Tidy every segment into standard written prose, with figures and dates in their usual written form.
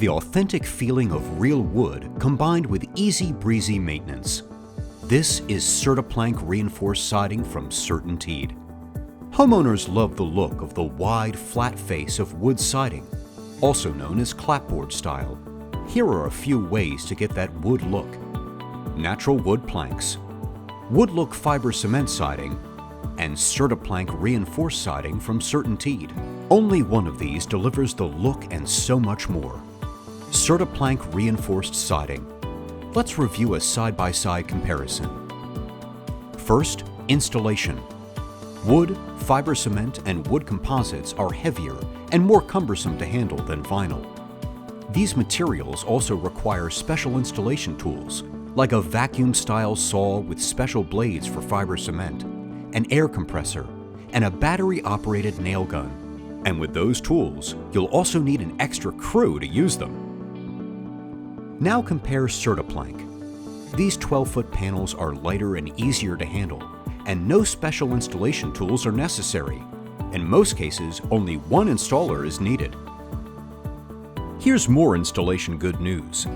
The authentic feeling of real wood combined with easy breezy maintenance. This is CertaPlank reinforced siding from CertainTeed. Homeowners love the look of the wide, flat face of wood siding, also known as clapboard style. Here are a few ways to get that wood look. Natural wood planks, wood look fiber cement siding, and CertaPlank reinforced siding from CertainTeed. Only one of these delivers the look and so much more. CertaPlank reinforced siding. Let's review a side-by-side comparison. First, installation. Wood, fiber cement, and wood composites are heavier and more cumbersome to handle than vinyl. These materials also require special installation tools, like a vacuum-style saw with special blades for fiber cement, an air compressor, and a battery-operated nail gun. And with those tools, you'll also need an extra crew to use them. Now compare CertaPlank. These 12-foot panels are lighter and easier to handle, and no special installation tools are necessary. In most cases, only one installer is needed. Here's more installation good news.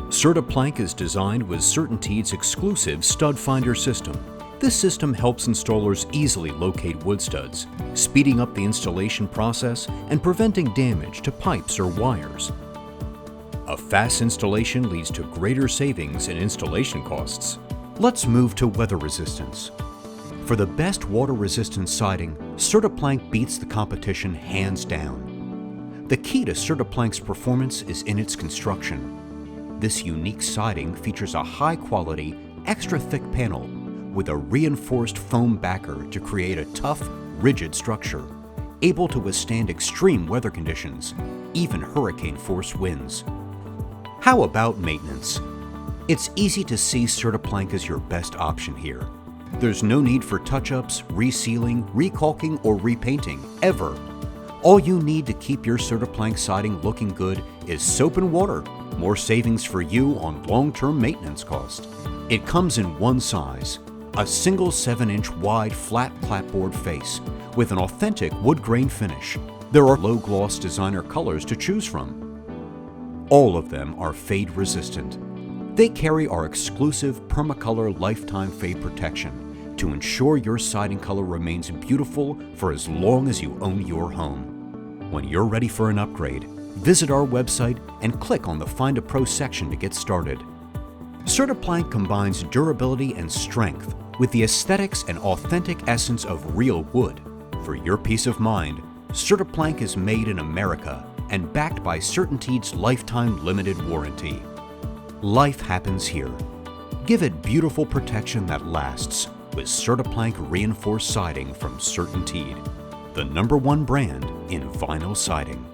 CertaPlank is designed with CertainTeed's exclusive stud finder system. This system helps installers easily locate wood studs, speeding up the installation process and preventing damage to pipes or wires. A fast installation leads to greater savings in installation costs. Let's move to weather resistance. For the best water-resistant siding, CertaPlank beats the competition hands down. The key to CertaPlank's performance is in its construction. This unique siding features a high-quality, extra-thick panel with a reinforced foam backer to create a tough, rigid structure, able to withstand extreme weather conditions, even hurricane-force winds. How about maintenance? It's easy to see CertaPlank as your best option here. There's no need for touch-ups, resealing, recaulking, or repainting, ever. All you need to keep your CertaPlank siding looking good is soap and water. More savings for you on long-term maintenance cost. It comes in one size, a single 7-inch wide flat clapboard face with an authentic wood grain finish. There are low-gloss designer colors to choose from. All of them are fade resistant. They carry our exclusive Permacolor Lifetime Fade Protection to ensure your siding color remains beautiful for as long as you own your home. When you're ready for an upgrade, visit our website and click on the Find a Pro section to get started. CertaPlank combines durability and strength with the aesthetics and authentic essence of real wood. For your peace of mind, CertaPlank is made in America and backed by CertainTeed's lifetime limited warranty. Life happens here. Give it beautiful protection that lasts with CertaPlank reinforced siding from CertainTeed, the #1 brand in vinyl siding.